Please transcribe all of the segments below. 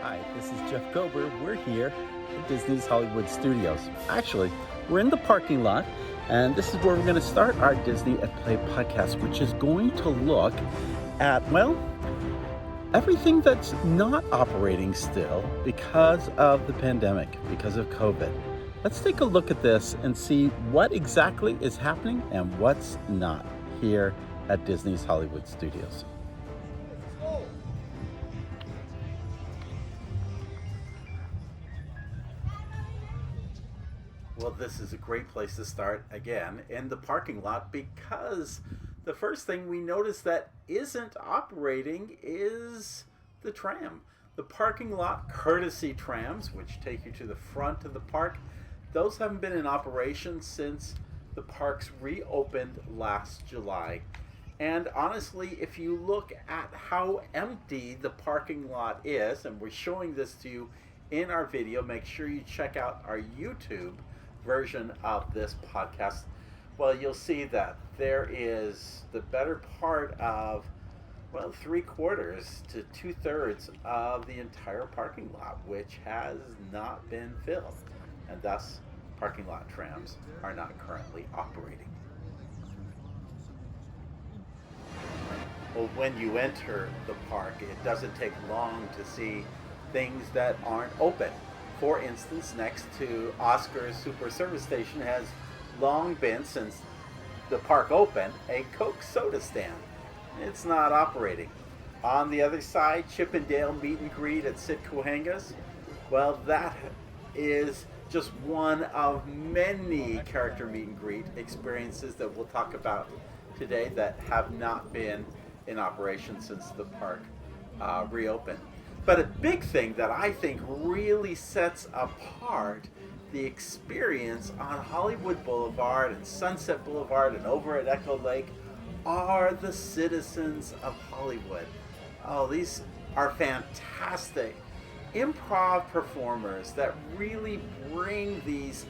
Hi, this is Jeff Gober. We're here at Disney's Hollywood Studios. Actually, we're in the parking lot, and this is where we're going to start our Disney at Play podcast, which is going to look at, well, everything that's not operating still because of the pandemic, because of COVID. Let's take a look at this and see what exactly is happening and what's not here at Disney's Hollywood Studios. Well, this is a great place to start again in the parking lot, because the first thing we notice that isn't operating is the tram. The parking lot courtesy trams, which take you to the front of the park, those haven't been in operation since the parks reopened last July. And honestly, if you look at how empty the parking lot is, and we're showing this to you in our video, make sure you check out our YouTube version of this podcast. Well, you'll see that there is the better part of, well, 3/4 to 2/3 of the entire parking lot, which has not been filled, and thus parking lot trams are not currently operating. Well, when you enter the park, it doesn't take long to see things that aren't open. For instance, next to Oscar's Super Service Station has long been, since the park opened, a Coke soda stand. It's not operating. On the other side, Chippendale meet and greet at Sid Cahuenga's. Well, that is just one of many character meet and greet experiences that we'll talk about today that have not been in operation since the park reopened. But a big thing that I think really sets apart the experience on Hollywood Boulevard and Sunset Boulevard and over at Echo Lake are the citizens of Hollywood. Oh, these are fantastic improv performers that really bring these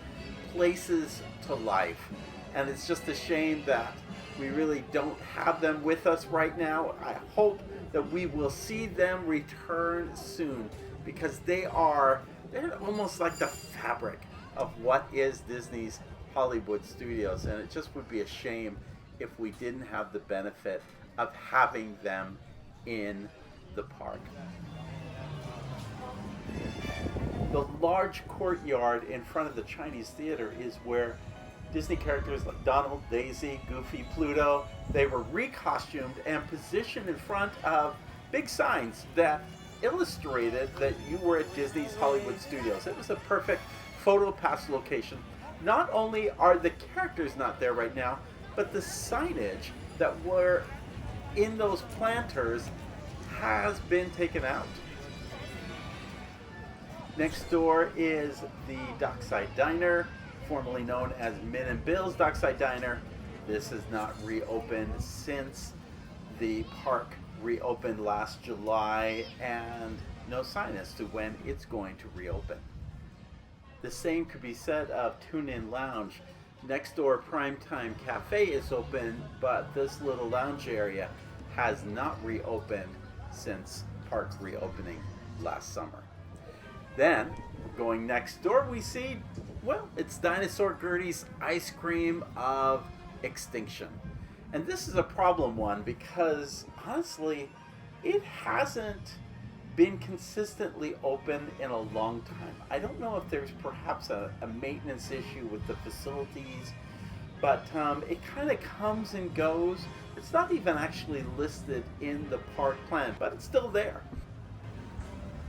places to life. And it's just a shame that we really don't have them with us right now. I hope that we will see them return soon, because they're almost like the fabric of what is Disney's Hollywood Studios, and it just would be a shame if we didn't have the benefit of having them in the park. The large courtyard in front of the Chinese Theater is where Disney characters like Donald, Daisy, Goofy, Pluto, they were recostumed and positioned in front of big signs that illustrated that you were at Disney's Hollywood Studios. It was a perfect photo pass location. Not only are the characters not there right now, but the signage that were in those planters has been taken out. Next door is the Dockside Diner, formerly known as Min and Bill's Dockside Diner. This has not reopened since the park reopened last July, and no sign as to when it's going to reopen. The same could be said of Tune In Lounge. Next door, Primetime Cafe is open, but this little lounge area has not reopened since park reopening last summer. Then, going next door, we see, well, it's Dinosaur Gertie's Ice Cream of Extinction. And this is a problem one, because honestly, it hasn't been consistently open in a long time. I don't know if there's perhaps a maintenance issue with the facilities, but it kind of comes and goes. It's not even actually listed in the park plan, but it's still there.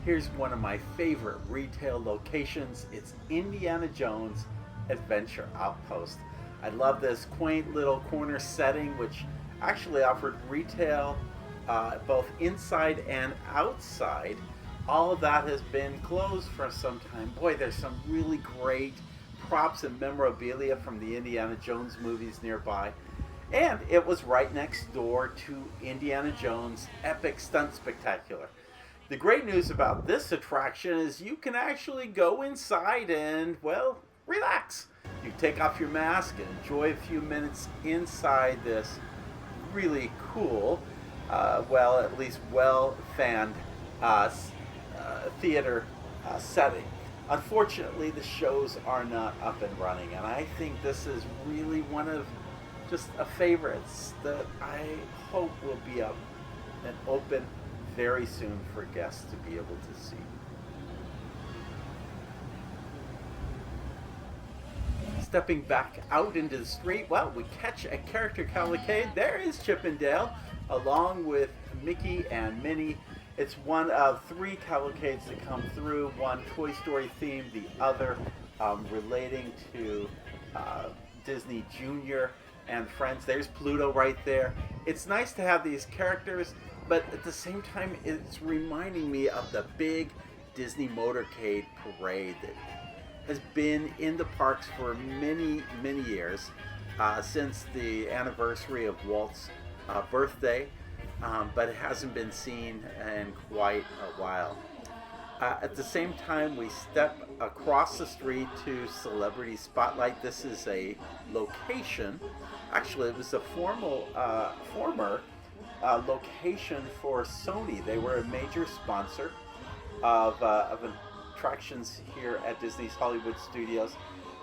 Here's one of my favorite retail locations. It's Indiana Jones Adventure Outpost. I love this quaint little corner setting, which actually offered retail both inside and outside. All of that has been closed for some time. Boy, there's some really great props and memorabilia from the Indiana Jones movies nearby. And it was right next door to Indiana Jones' Epic Stunt Spectacular. The great news about this attraction is you can actually go inside and, well, relax. You take off your mask and enjoy a few minutes inside this really cool, at least well-fanned theater setting. Unfortunately, the shows are not up and running, and I think this is really one of just a favorites that I hope will be up and open very soon for guests to be able to see. Stepping back out into the street, well, we catch a character cavalcade. There is Chippendale, along with Mickey and Minnie. It's one of 3 cavalcades that come through, one Toy Story themed, the other relating to Disney Junior and Friends. There's Pluto right there. It's nice to have these characters, but at the same time, it's reminding me of the big Disney motorcade parade that has been in the parks for many, many years, since the anniversary of Walt's birthday, but it hasn't been seen in quite a while. At the same time, we step across the street to Celebrity Spotlight. This is a location. Actually, it was a former location for Sony. They were a major sponsor of attractions here at Disney's Hollywood Studios.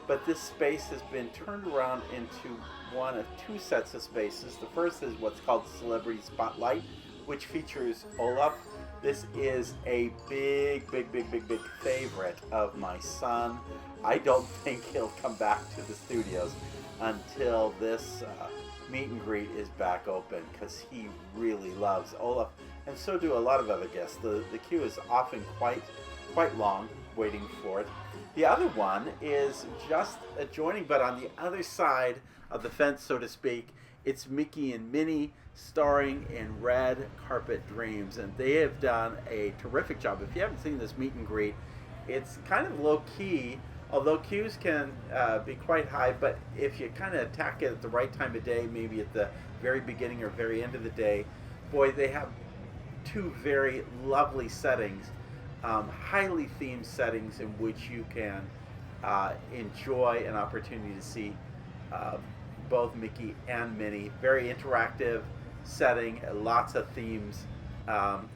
But this space has been turned around into one of 2 sets of spaces. The first is what's called Celebrity Spotlight, which features Olaf. This is a big favorite of my son. I don't think he'll come back to the studios until this meet and greet is back open, because he really loves Olaf, and so do a lot of other guests. The queue is often quite long waiting for it. The other one is just adjoining, but on the other side of the fence, so to speak. It's Mickey and Minnie starring in Red Carpet Dreams, and they have done a terrific job. If you haven't seen this meet and greet, it's kind of low key, although queues can be quite high, but if you kind of attack it at the right time of day, maybe at the very beginning or very end of the day, boy, they have 2 very lovely settings, highly themed settings in which you can enjoy an opportunity to see both Mickey and Minnie. Very interactive setting, lots of themes.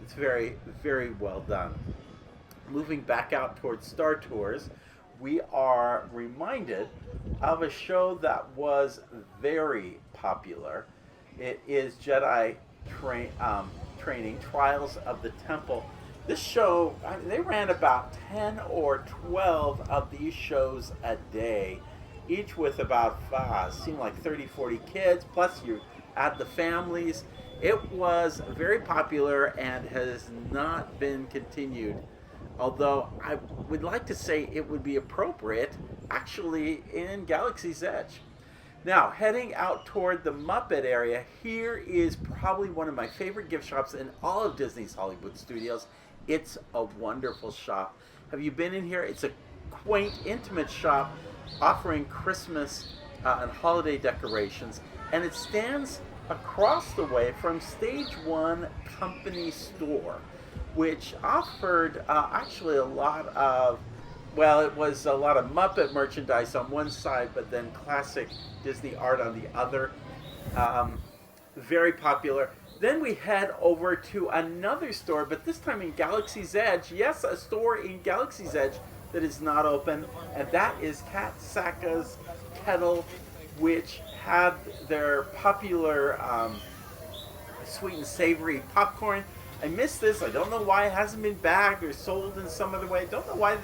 It's very, very well done. Moving back out towards Star Tours, we are reminded of a show that was very popular. It is Jedi Training, Trials of the Temple. This show, they ran about 10 or 12 of these shows a day, each with about, seemed like 30, 40 kids, plus you add the families. It was very popular and has not been continued, although I would like to say it would be appropriate actually in Galaxy's Edge. Now, heading out toward the Muppet area, here is probably one of my favorite gift shops in all of Disney's Hollywood Studios. It's a wonderful shop. Have you been in here? It's a quaint, intimate shop offering Christmas and holiday decorations, and it stands across the way from Stage 1 Company Store, which offered actually a lot of, it was a lot of Muppet merchandise on one side, but then classic Disney art on the other. Very popular. Then we head over to another store, but this time in Galaxy's Edge. Yes, a store in Galaxy's Edge that is not open, and that is Saka's Kettle, which had their popular sweet and savory popcorn. I missed this. I don't know why it hasn't been bagged or sold in some other way. Don't know why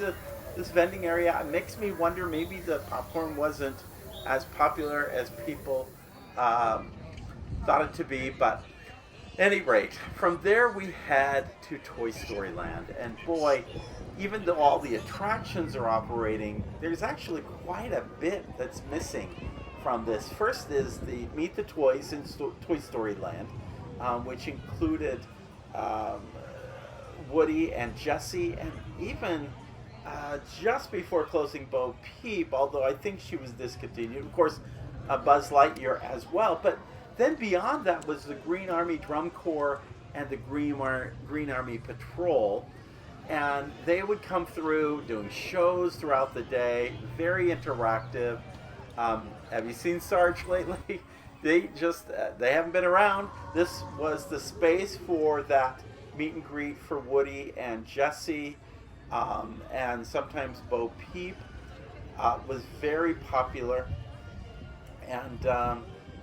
this vending area, it makes me wonder, maybe the popcorn wasn't as popular as people thought it to be, but at any rate, from there we head to Toy Story Land, and boy, even though all the attractions are operating, there's actually quite a bit that's missing from this. First is the Meet the Toys in Toy Story Land, which included Woody and Jessie, and even just before closing, Bo Peep, although I think she was discontinued. Of course, Buzz Lightyear as well. But then beyond that was the Green Army Drum Corps and the Green Army Patrol. And they would come through doing shows throughout the day, very interactive. Have you seen Sarge lately? They haven't been around. This was the space for that meet and greet for Woody and Jessie, and sometimes Bo Peep. Was very popular. And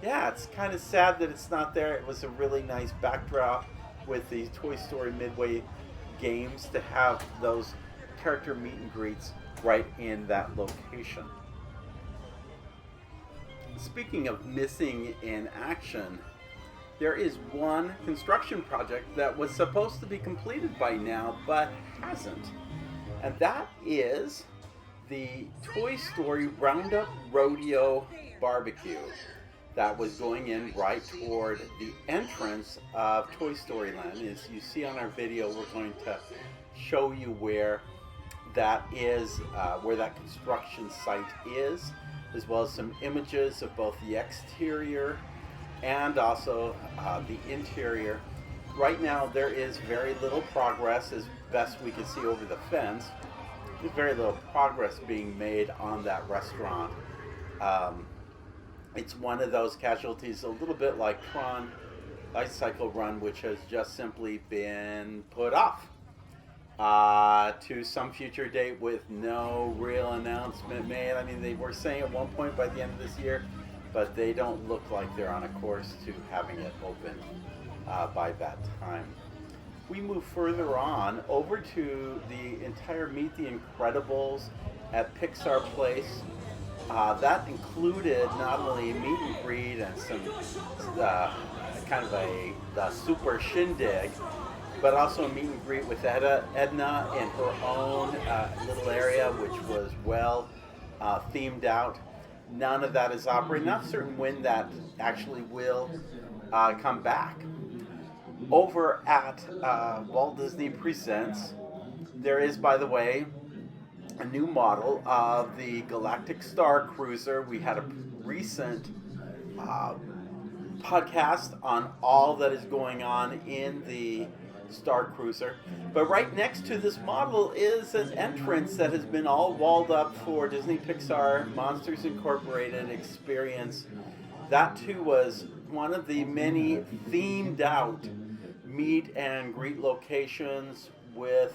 yeah, it's kind of sad that it's not there. It was a really nice backdrop with the Toy Story Midway games to have those character meet and greets right in that location. Speaking of missing in action, there is one construction project that was supposed to be completed by now, but hasn't. And that is the Toy Story Roundup Rodeo Barbecue that was going in right toward the entrance of Toy Story Land. As you see on our video, we're going to show you where that is, where that construction site is, as well as some images of both the exterior and also the interior. Right now there is very little progress, as best we can see over the fence. There's very little progress being made on that restaurant. It's one of those casualties, a little bit like Tron Bicycle Run, which has just simply been put off to some future date with no real announcement made. I mean, they were saying at one point by the end of this year, but they don't look like they're on a course to having it open by that time. We move further on over to the entire Meet the Incredibles at Pixar Place. That included not only a meet and greet and some kind of the super shindig, but also a meet and greet with Edna in her own little area, which was well themed out. None of that is operating. Not certain when that actually will come back. Over at Walt Disney Presents, there is, by the way, a new model of the Galactic Star Cruiser. We had a recent podcast on all that is going on in the Star Cruiser. But right next to this model is an entrance that has been all walled up for Disney Pixar Monsters Incorporated experience. That too was one of the many themed out meet and greet locations with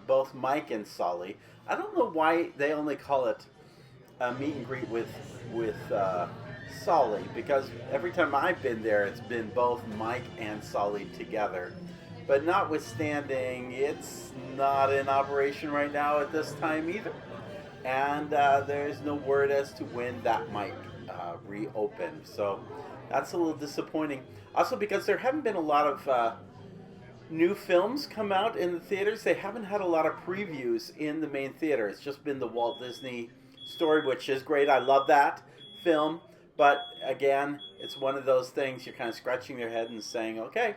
both Mike and Sully. I don't know why they only call it a meet and greet with Sully, because every time I've been there, it's been both Mike and Sully together. But notwithstanding, it's not in operation right now at this time either. And there's no word as to when that might reopen. So that's a little disappointing. Also because there haven't been a lot of new films come out in the theaters. They haven't had a lot of previews in the main theater. It's just been the Walt Disney story, which is great. I love that film. But again, it's one of those things you're kind of scratching your head and saying, okay,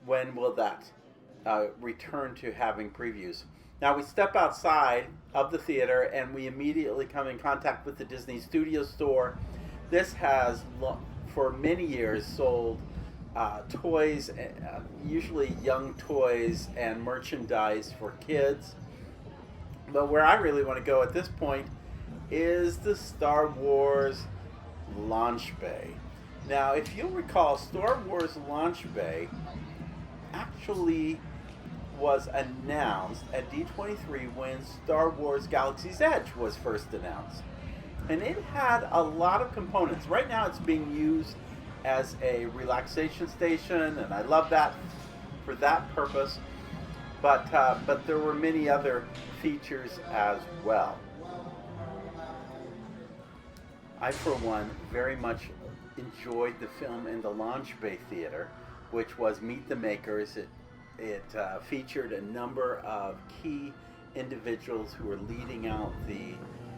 when will that return to having previews? Now we step outside of the theater and we immediately come in contact with the Disney Studio Store. This has, for many years, sold toys, usually young toys and merchandise for kids. But where I really want to go at this point is the Star Wars Launch Bay. Now, if you'll recall, Star Wars Launch Bay actually was announced at D23 when Star Wars Galaxy's Edge was first announced. And it had a lot of components. Right now it's being used as a relaxation station, and I love that for that purpose. But there were many other features as well. I, for one, very much enjoyed the film in the Launch Bay Theater, which was Meet the Makers. It featured a number of key individuals who were leading out the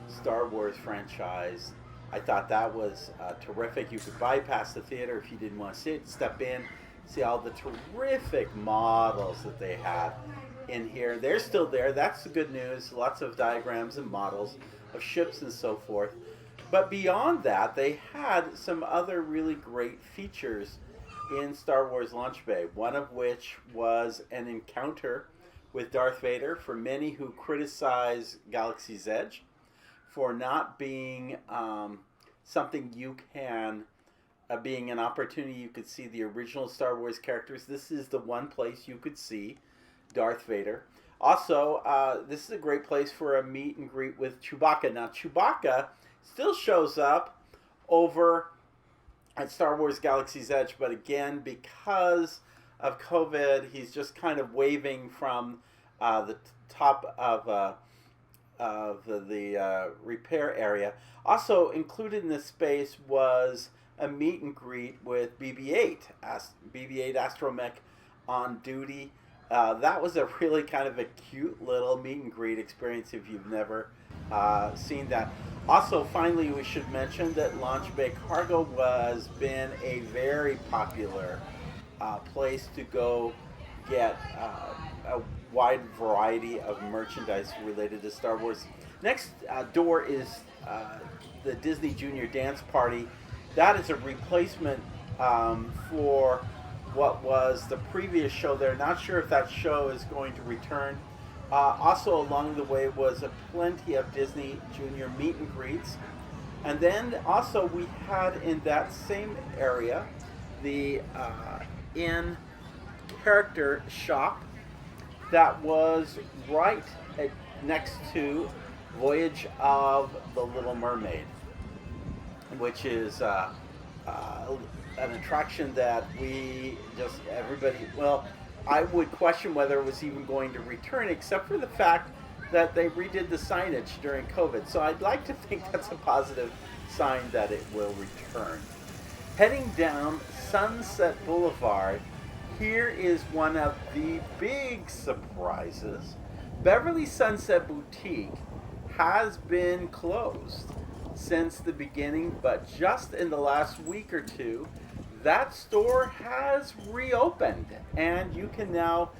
Star Wars franchise I thought that was terrific. You could bypass the theater if you didn't want to see it, step in, see all the terrific models that they had in here. They're still there. That's the good news. Lots of diagrams and models of ships and so forth. But beyond that, they had some other really great features in Star Wars Launch Bay, one of which was an encounter with Darth Vader. For many who criticize Galaxy's Edge for not being something you can, being an opportunity you could see the original Star Wars characters, this is the one place you could see Darth Vader. Also, this is a great place for a meet and greet with Chewbacca. Now, Chewbacca still shows up over at Star Wars Galaxy's Edge, but again, because of COVID, he's just kind of waving from the top of the repair area. Also included in this space was a meet and greet with BB-8, BB-8 Astromech on duty. That was a really kind of a cute little meet and greet experience if you've never seen that. Also, finally, we should mention that Launch Bay Cargo has been a very popular place to go get a wide variety of merchandise related to Star Wars. Next door is the Disney Junior Dance Party. That is a replacement for what was the previous show there. Not sure if that show is going to return. Also along the way was plenty of Disney Junior meet and greets. And then also we had in that same area the in-character shop that was right next to Voyage of the Little Mermaid, which is an attraction that I would question whether it was even going to return, except for the fact that they redid the signage during COVID. So I'd like to think that's a positive sign that it will return. Heading down Sunset Boulevard, here is one of the big surprises. Beverly Sunset Boutique has been closed since the beginning, but just in the last week or two, that store has reopened, and you can now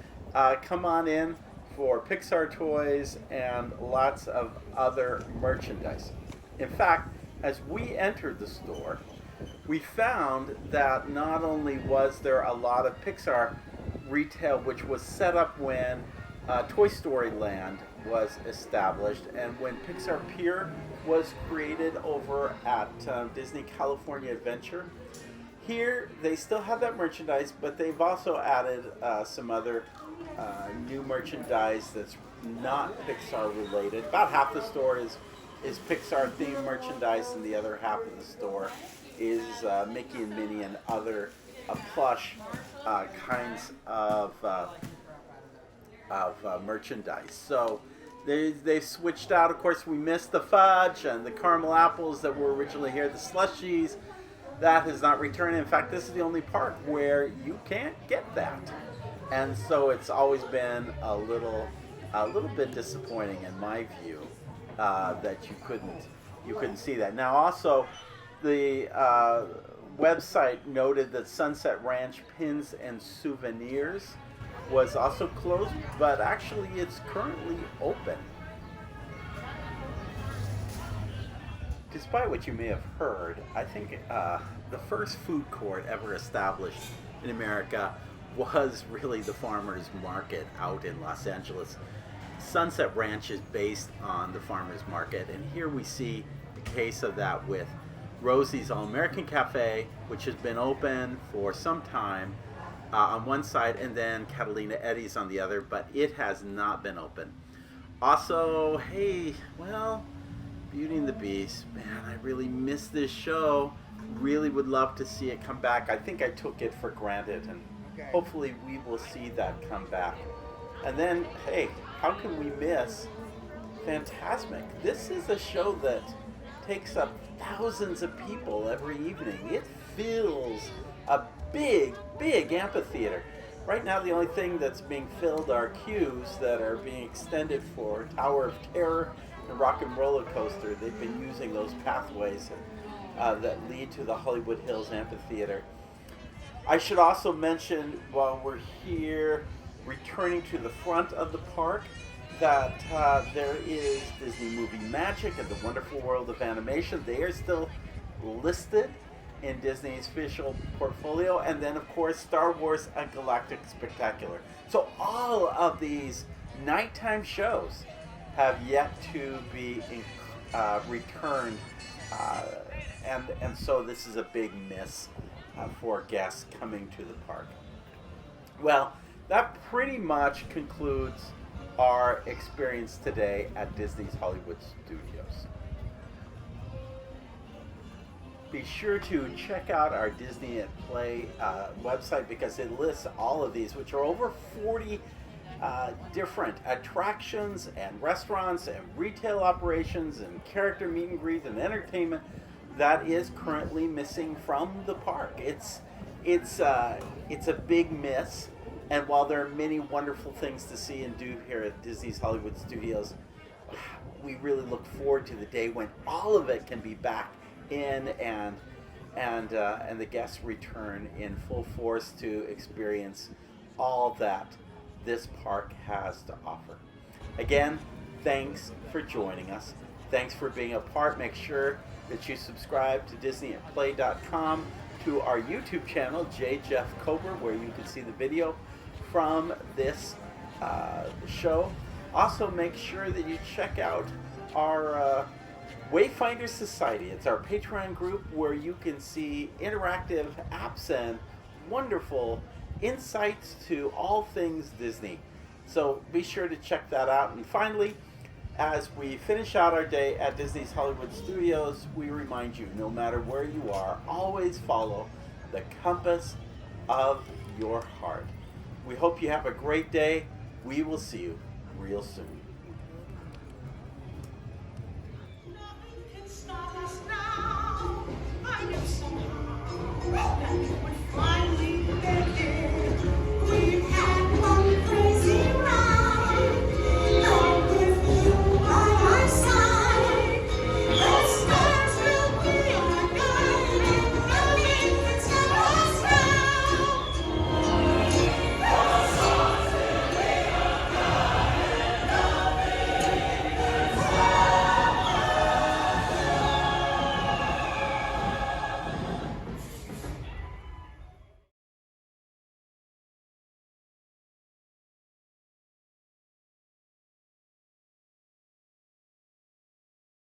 come on in for Pixar toys and lots of other merchandise. In fact, as we entered the store, we found that not only was there a lot of Pixar retail, which was set up when Toy Story Land was established and when Pixar Pier was created over at Disney California Adventure. Here, they still have that merchandise, but they've also added some other new merchandise that's not Pixar related. About half the store is Pixar themed merchandise, and the other half of the store is Mickey and Minnie and other plush kinds of merchandise. So they switched out. Of course, we missed the fudge and the caramel apples that were originally here, the slushies. That has not returned. In fact, this is the only park where you can't get that, and so it's always been a little bit disappointing in my view that you couldn't see that. Now, also, the website noted that Sunset Ranch Pins and Souvenirs was also closed, but actually it's currently open. Despite what you may have heard, I think the first food court ever established in America was really the farmers market out in Los Angeles. Sunset Ranch is based on the farmers market, and here we see the case of that with Rosie's All-American Cafe, which has been open for some time on one side, and then Catalina Eddie's on the other, but it has not been open. Also, hey, well, Beauty and the Beast, man, I really miss this show. Really would love to see it come back. I think I took it for granted, and hopefully we will see that come back. And then, hey, how can we miss Fantasmic? This is a show that takes up thousands of people every evening. It fills a big, big amphitheater. Right now, the only thing that's being filled are queues that are being extended for Tower of Terror and Rock and Roller Coaster. They've been using those pathways. that lead to the Hollywood Hills Amphitheater. I should also mention, while we're here, returning to the front of the park, that there is Disney Movie Magic and the Wonderful World of Animation. They are still listed in Disney's official portfolio. And then, of course, Star Wars and Galactic Spectacular. So all of these nighttime shows have yet to be returned. And so this is a big miss for guests coming to the park. Well, that pretty much concludes our experience today at Disney's Hollywood Studios. Be sure to check out our Disney at Play website, because it lists all of these, which are over 40 different attractions and restaurants and retail operations and character meet and greets and entertainment that is currently missing from the park. It's a big miss. And while there are many wonderful things to see and do here at Disney's Hollywood Studios, we really look forward to the day when all of it can be back in and the guests return in full force to experience all that this park has to offer. Again, thanks for joining us. Thanks for being a part. Make sure that you subscribe to DisneyAtPlay.com, to our YouTube channel, J. Jeff Cobra, where you can see the video from this show. Also, make sure that you check out our Wayfinder Society. It's our Patreon group where you can see interactive apps and wonderful insights to all things Disney. So be sure to check that out. And finally, as we finish out our day at Disney's Hollywood Studios, we remind you, no matter where you are, always follow the compass of your heart. We hope you have a great day. We will see you real soon.